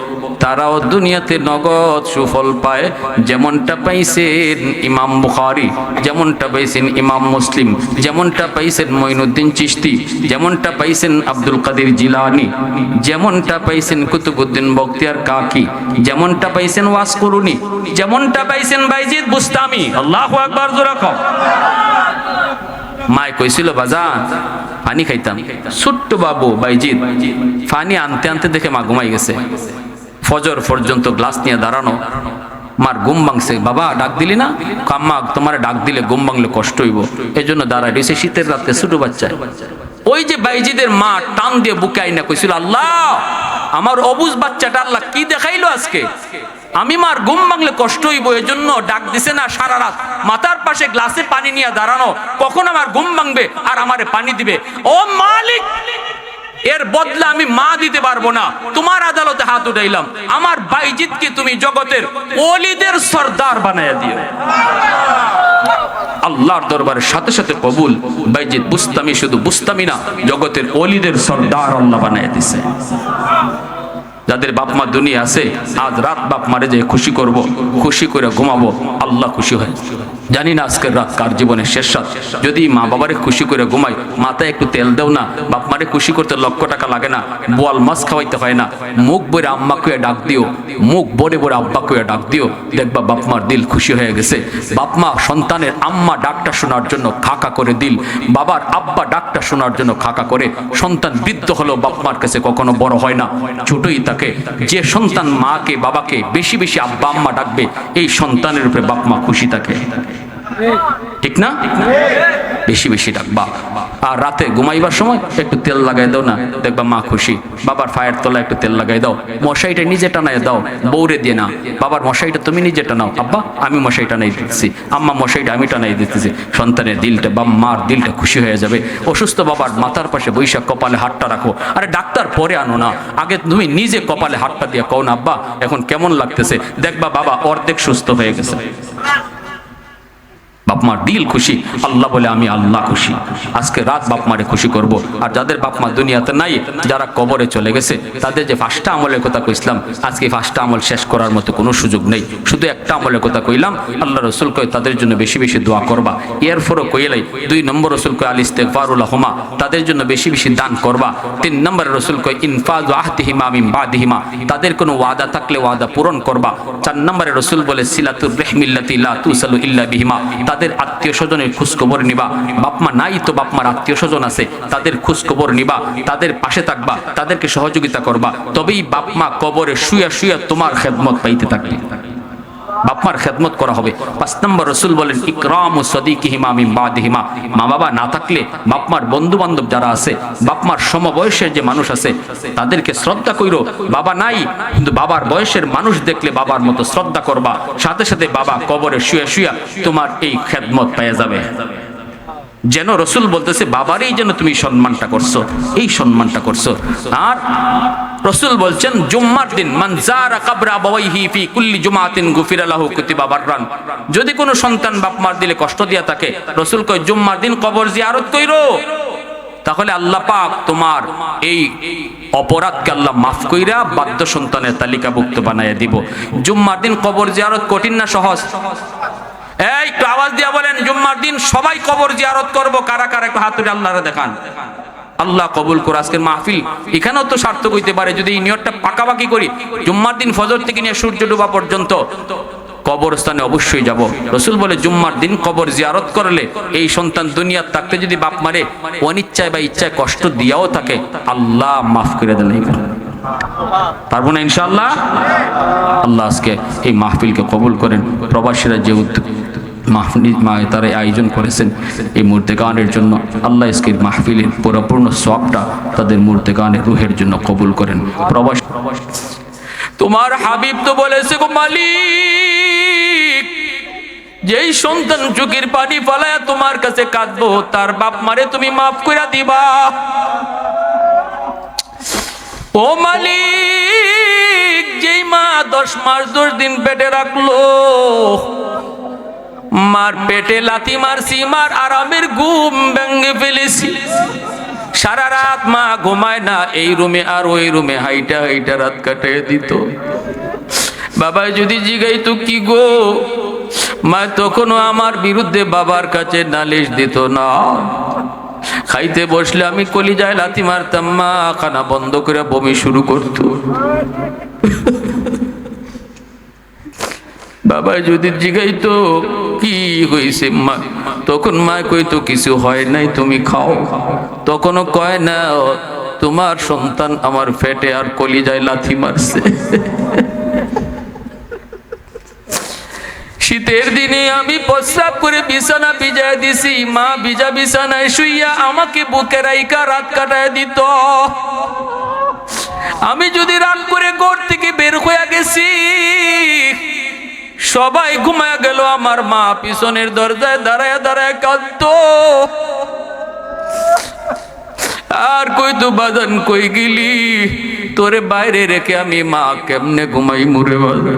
তারাও দুনিয়াতে নগদ সুফল পায়। যেমনটা পাইছেন ইমাম বুখারী, যেমনটা পাইছেন ইমাম মুসলিম, যেমনটা পাইছেন মঈনুদ্দিন চিশতি, যেমনটা পাইছেন আব্দুল কাদের জিলানী, যেমনটা পাইছেন কুতুবউদ্দিন বখতিয়ার কাকি, যেমনটা পাইছেন ওয়াসকুরুনি, যেমনটা পাইছেন বাইজিদ বুস্তামি। আল্লাহু আকবার, জোরে কও। মায় কইছিল বাজান পানি খাইতাম, ছোট্ট বাবু বাইজিদ পানি আনতে আনতে দেখে মা ঘুমাই গেছে। ফজর পর্যন্ত গ্লাস নিয়ে দাঁড়ানো, মার ঘুম ভাঙছে। বাবা ডাক দিলি না? আম্মা তোমার ডাক দিলে ঘুম ভাঙলে কষ্ট হইব, এই জন্য দাঁড়াই রয়েছে। শীতের রাতে ছোট বাচ্চায় ওই যে বাইজিদের মা টান দিয়ে বুকে আইনা কইছিল, আল্লাহ আমার অবুজ বাচ্চাটা আল্লাহ কি দেখাইলো আজকে, আমি মার ঘুম ভাঙলে কষ্ট হইব, এই জন্য ডাক দিছে না সারা রাত মাথার পাশে গ্লাসে পানি নিয়ে দাঁড়ানো, কখন আমার ঘুম ভাঙবে আর আমারে পানি দিবে। ও মালিক, এর বদলা আমি মা দিতে পারবো না, তোমার আদালতে হাত উঠাইলাম, আমার বাইজিদকে তুমি জগতের ওলিদের সরদার বানায়া দিও। আল্লাহর দরবারের সাথে সাথে কবুল। বাইজিদ বুস্তামি শুধু বুস্তামি না, জগতের ওলিদের সরদার আল্লাহ বানায়া দিছে। যাদের বাপ মা দুনিয়া আছে, আজ রাত বাপ মারে যে খুশি করব, খুশি করে ঘুমাবো, আল্লাহ খুশি হয়। জানি না আজকের রাত কার জীবনের শেষ রাত। যদি মা বাবারে খুশি করে ঘুমাই, মাথায় একটু তেল দেও না, বাপ মারে খুশি করতে লক্ষ টাকা লাগে না, বোয়াল মাছ খাওয়াইতে হয় না, মুখ ভরে আম্মা কুয়ে ডাক দিও, মুখ ভরে ভরে আব্বা কুয়ে ডাক দিও, দেখবা বাপ মার দিল খুশি হয়ে গেছে। বাপ মা সন্তানের আম্মা ডাকটা শোনার জন্য খাকা করে দিল, বাবার আব্বা ডাকটা শোনার জন্য খাকা করে। সন্তান বৃদ্ধ হলেও বাপ মার কাছে কখনো বড় হয় না, ছোটই থাকে। যে সন্তান মাকে বাবাকে বেশি বেশি আব্বা আম্মা ডাকবে, এই সন্তানের উপরে বাপ মা খুশি থাকে, ঠিক না? বেশি বেশি ডাকবা। আর রাতে ঘুমাইবার সময় একটু তেল লাগাই দাও না, দেখবা মা খুশি। বাবার পায়ের তলায় একটু তেল লাগাই দাও, মশাইটা নিজে টানাই দাও, বউরে দিয়ে না, বাবার মশাইটা তুমি নিজে টানাও, আব্বা আমি মশাই টানাই দিতেছি, আম্মা মশাইটা আমি টানাই দিতেছি। সন্তানের দিলটা বা মার দিলটা খুশি হয়ে যাবে। অসুস্থ বাবার মাথার পাশে বৈশাখ কপালে হাতটা রাখো। আরে ডাক্তার পরে আনো না, আগে তুমি নিজে কপালে হাতটা দিয়ে কও না, আব্বা এখন কেমন লাগতেছে, দেখবা বাবা অর্ধেক সুস্থ হয়ে গেছে। বাপ মার দিল খুশি, আল্লাহ বলে আমি আল্লাহ খুশি। আজকে রাত বাপ মারে খুশি করব। আর যাদের বাপ মা দুনিয়াতে নাই, যারা কবরে চলে গেছে, তাদের যে 5টা আমলের কথা কইছিলাম, আজকে 5টা আমল শেষ করার মতো কোনো সুযোগ নেই। শুধু একটা আমলের কথা কইলাম। আল্লাহ রসুল কয় তাদের জন্য বেশি বেশি দোয়া করবা। এরপরও কইলাই 2 নম্বর রসুল কয় আল ইস্তিগফারুল লাহুমা, তাদের জন্য বেশি বেশি দান করবা। 3 নম্বরে রসুল কয় ইনফাযু আহদিহিমা মিন বাদিহিমা, তাদের কোনো ওয়াদা থাকলে ওয়াদা পূরণ করবা। 4 নম্বরে রসুল বলে সিলাতুর রহমিল্লাতি লা তুসালু ইল্লা বিহিমা, তাদের আত্মীয় স্বজনের খোঁজখবর নিবা। বাপমা নাই তো বাপমার আত্মীয় স্বজন আছে, তাদের খোঁজখবর নিবা, তাদের পাশে থাকবা, তাদেরকে সহযোগিতা করবা। তবেই বাপমা কবরে শুয়া শুয়া তোমার খেদমত পাইতে থাকবে, বাপমার খেদমত করা হবে। 5 নম্বর রসুল বলেন ইকরামু সাদিকিহিমা মিন বাদিহিমা, মা বাবা না থাকলে বাপমার বন্ধু বান্ধব যারা আছে, বাপমার সমবয়সের যে মানুষ আছে, তাদেরকে শ্রদ্ধা কইরো। বাবা নাই কিন্তু বাবার বয়সের মানুষ দেখলে বাবার মতো শ্রদ্ধা করবা, সাথে সাথে বাবা কবরে শুয়ে শুয়া তোমার এই খেদমত পেয়ে যাবে। যেন রসুল বলতেছে বাবারই যেন তুমি সম্মানটা করছো, এই সম্মানটা করছো। আর রসুল বলছেন জুম্মার দিন মান যারা কবরা আবাওয়াইহি ফি কুল্লি জুমাতিন গুফিরা লাহু কুতিবা বাররান, যদি কোনো সন্তান বাপ মার দিলে কষ্ট দিয়া থাকে, রসুল কয় জুম্মার দিন কবর জিয়ারত কইরো, তাহলে আল্লাহ পাক তোমার এই অপরাধকে আল্লাহ মাফ কইরা বাধ্য সন্তানের তালিকাভুক্ত বানাইয়া দিব। জুম্মার দিন কবর জিয়ারত কঠিন না সহজ? এই একটু আওয়াজ দিয়া বলেন জুম্মার দিন সবাই কবর জিয়ারত করব। কারা কারা একটু হাত তুলে আল্লাহরে দেখান। আল্লাহ কবুল করে আজকের মাহফিল এখানেও তো সার্থক হইতে পারে যদি এই নিয়তটা পাকাপাকি করি। জুম্মার দিন ফজর থেকে নিয়ে সূর্য ডোবা পর্যন্ত কবরস্থানে অবশ্যই যাব। রসুল বলে জুম্মার দিন কবর জিয়ারত করলে এই সন্তান দুনিয়ার থাকতে যদি বাপ মারে অনিচ্ছায় বা ইচ্ছায় কষ্ট দিয়াও থাকে, আল্লাহ মাফ করে দেন। পারবো না ইনশাআল্লাহ? আল্লাহ আজকে এই মাহফিলকে কবুল করেন। প্রবাসীরা যে উদ্যোগ তারা আয়োজন করেছেন এই মুহূর্তে গানের জন্য, আল্লাহ আজকের মাহফিলের পরিপূর্ণ সওয়াবটা তাদের মুহূর্তে গানের রুহের জন্য কবুল করেন। প্রবাসী তোমার হাবিব তো বলেছে গো মালিক, যেই সন্তান চোখের পানি ফলায়া তোমার কাছে কাঁদবো, তার বাপ মারে তুমি মাফ করে দিবা। ও মালিক, যেই মা 10 মাস 10 দিন পেটে রাখলো, মার পেটে লাথি মারছি, মার আরামের ঘুম ভেঙে ফেলেছি, সারা রাত মা ঘুমায় না, এই রুমে আর ওই রুমে হাইটা হাইটা রাত কাটিয়ে দিত। বাবা যদি জিগাইতো কি গো মা, তখনও আমার বিরুদ্ধে বাবার কাছে নালিশ দিত না। খাইতে বসলে আমি কলিজায় লাথি মারতাম, মা খানা বন্ধ করে বমি শুরু করতো। বাবা যদি জিগাইতো কি হয়েছে মা, তখন মা কইতো কিছু হয় নাই, তুমি খাও। তখনও কয় না তোমার সন্তান আমার পেটে আর কলিজায় লাথি মারছে। শীতের দিনে আমি প্রস্রাব করে বিছানা ভিজায় দিছি, মা ভিজা বিছানায় শুইয়া আমাকে বুকে রাইকা রাত কাটায় দিত। আমি যদি রাত করে ঘর থেকে বের হয়ে গেছি, সবাই ঘুমায় গেল, আমার মা পিছনের দরজায় দাঁড়ায় দাঁড়ায় কাঁদতো আর কইতো বাজান কই গেলি, তোরে বাইরে রেখে আমি মা কেমনে ঘুমাই মুরে বাজা।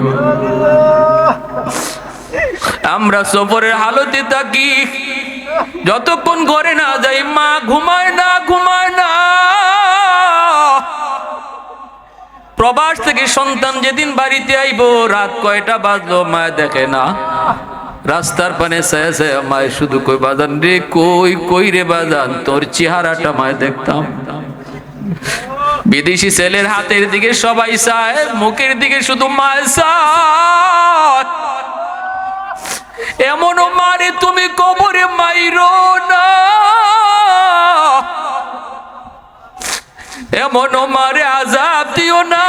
আমরা সফরের হালতে থাকি, যতক্ষণ ঘরে না যাই মা ঘুমায় না, ঘুমায় না। প্রবাস সন্তান যেদিন বাড়িতে আইবো রাত কয়টা বাজলো মা দেখে না, রাস্তার পানে চায় চায় মায় শুধু কই বাজান রে, কই কই রে বাজান, তোর চেহারাটা মায় দেখতাম। বিদেশি ছেলের হাতের দিকে সবাই চায়, মুখের দিকে শুধু মায় চায়। এমনও মারে তুমি কবরে মাইরো না, এমনও মারে আযাব দিও না।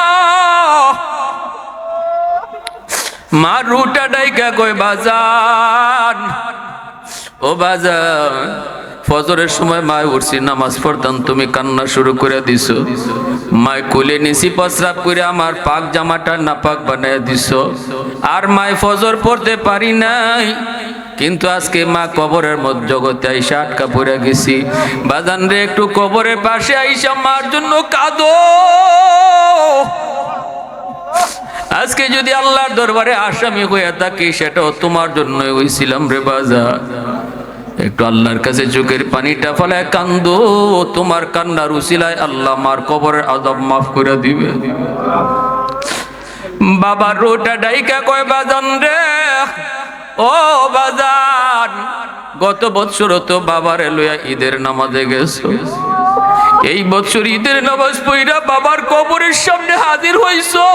মা রুটা ডাইকা কই বাজান, ও বাজান ফজরের সময় মায় উঠছি নামাজ পড়তাম, তুমি কান্না শুরু করে দিছো। মায় কোলে নিছি প্রস্রাব করে আমার পাক জামাটা নাপাক বানায় দিছো। আর মায় ফজর পড়তে পারি নাই, কিন্তু আজকে মা কবরের মধ্যে জগতে আইসা আটকা পড়ে গেছি। বাজান রে একটু কবরের পাশে আইসা মার জন্য কাঁদো। আজকে যদি আল্লাহর দরবারে আসামি হয়ে থাকি সেটাও তোমার জন্যই হইছিলাম রে বাজান। একটু আল্লাহর কাছে চোখের পানিটা ফেলায় কান্দো, তোমার কান্নার উসিলায় আল্লাহ মার কবরের আযাব মাফ করে দিবে। বাবার রোটা ডাইকা কয় বাজান রে, ও বাজান গত বছর তো বাবারে লইয়া ঈদের নামাজে গেছো, এই বছর ঈদের নামাজ পড়া বাবার কবরের সামনে হাজির হইছো।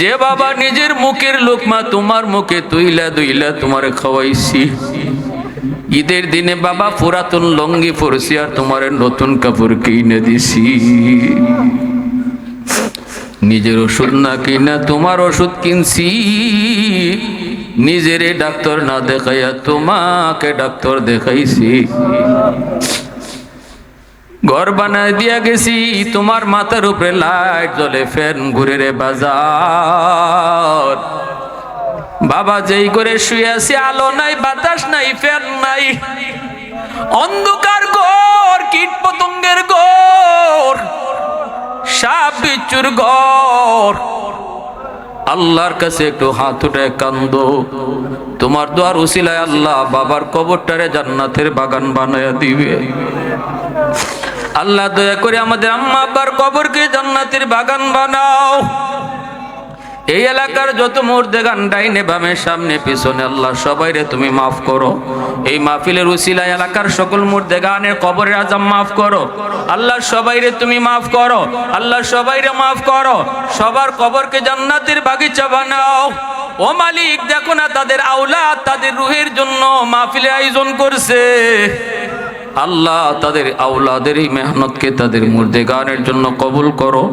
যে বাবা নিজের মুখের লোকমা তোমার মুখে তুইলা দুইলা তোমার খাওয়াইছি, ঈদের দিনে বাবা পুরাতন লঙ্গি পরছি আর তোমার নতুন কাপড় কিনে দিছি। নিজের ওষুধ না কিনা তোমার ওষুধ কিনছি, নিজেরে ডাক্তার না দেখাইয়া তোমাকে ডাক্তার দেখাইছি। ঘর বানায় দিয়া গেছি, তোমার মাথার উপরে লাইট জ্বলে, ফ্যান ঘুরে রে বাজার। বাবা যেই করে শুয়ে আছে, আলো নাই বাতাস নাই ফ্যান নাই, অন্ধকার ঘর, কীট পতঙ্গের ঘর, সাপ বিচ্ছুর ঘর। আল্লাহর কাছে একটু হাত উঠায় কান্দো, তোমার দোয়ার উসিলায় আল্লাহ বাবার কবরটারে জান্নাতের বাগান বানায়া দিবে। আল্লাহ দয়া করে আমাদের আম্মা আব্বার কবরকে জান্নাতের বাগান বানাও। এই এলাকার যত মুর্দেগান ডাইনে বামে সামনে পিছনে আল্লাহ সবাইরে তুমি মাফ করো। এই মাহফিলের উসিলায় এলাকার সকল মুর্দেগানের কবরের আযাব মাফ করো। আল্লাহ সবাইরে তুমি মাফ করো, আল্লাহ সবাইরে মাফ করো। সবার কবরকে জান্নাতের বাগিচা বানাও। ও মালিক দেখো না তাদের আওলাদ তাদের রুহের জন্য মাহফিলের আয়োজন করছে, আল্লাহ তাদের আওলাদের এই মেহনতকে তাদের মুর্দেগানের জন্য কবুল করো।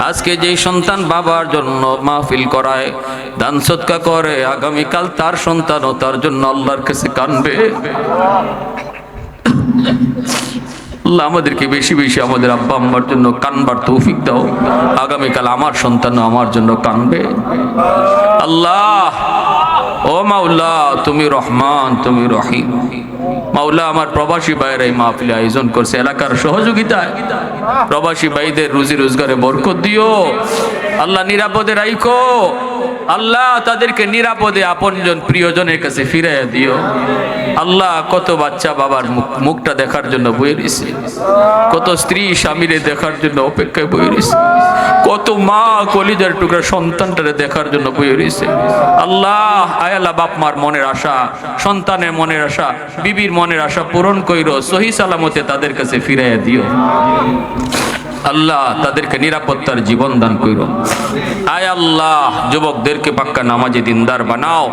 আজকে যেই সন্তান বাবার জন্য মাহফিল করায়, দান সদকা করে, আগামীকাল তার সন্তানও তার জন্য আল্লাহর কাছে কানবে। আল্লাহ আমাদেরকে বেশি বেশি আমাদের আব্বা আম্মার জন্য কানবার তৌফিক দাও। আগামীকাল আমার সন্তানও আমার জন্য কানবে। আল্লাহ ও মাওলা তুমি রহমান তুমি রহিম। মাওলা আমার প্রবাসী ভাইয়েরা এই মাহফিলে আয়োজন করছে এলাকার সহযোগিতায়, প্রবাসী ভাইদের রুজি রোজগারে বরকত দিও। আল্লাহ নিরাপদে রাখো, আল্লাহ তাদেরকে নিরাপদে আপনজন প্রিয়জনের কাছে ফিরাইয়া দিও। আল্লাহ কত বাচ্চা বাবার মুখটা দেখার জন্য বয়ে রয়েছে, কত স্ত্রী স্বামীরে দেখার জন্য অপেক্ষায় বয়ে রয়েছে, কত মা কলিজার টুকরা সন্তানটারে দেখার জন্য বয়ে রয়েছে। আল্লাহ আয়াল্লাহ বাপ মার মনের আশা, সন্তানের মনের আশা, বিবির মনের আশা পূরণ কইরো, সহি সালামতে তাদের কাছে ফিরাইয়া দিও। আল্লাহ তাদেরকে নিরাপত্তার জীবন দান করো। আয় আল্লাহ যুবকদেরকে পাক্কা নামাজি দিনদার বানাও,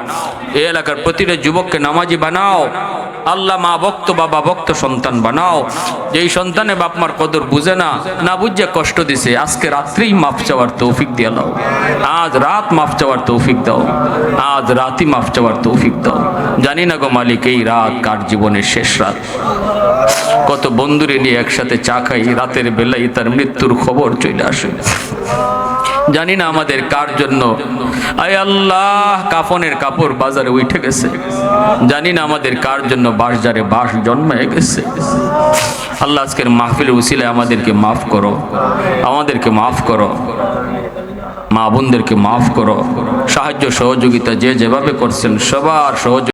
এই এলাকার প্রতিটা যুবককে নামাজি বানাও। আল্লাহ মা ভক্ত বাবা ভক্ত সন্তান বানাও। যেই সন্তানে বাপ মার কদর বুঝে না, না বুঝে কষ্ট দিছে, আজকে রাত্রেই মাফ চাওয়ার তৌফিক দিয়ে দাও। আজ রাত মাফ চাওয়ার তৌফিক দাও, আজ রাতই মাফ চাওয়ার তৌফিক দাও। জানি না গো মালিক এই রাত কার জীবনের শেষ রাত। কত বন্ধুরে নিয়ে একসাথে চা খাই, রাতের বেলায় তার মৃত্যুর খবর চলে আসে। জানি না আমাদের কার জন্য আয় আল্লাহ কাফনের কাপড় বাজারে উঠে গেছে, জানি না আমাদের কার জন্য বাঁশঝাড়ে বাঁশ জন্মায় গেছে। আল্লাহ আজকের মাহফিলের উসিলায় আমাদেরকে মাফ করো, আমাদেরকে মাফ করো, মা বোনদেরকে মাফ করো। সাহায্য সহযোগিতা যে যেভাবে করছেন সবার সহযোগিতা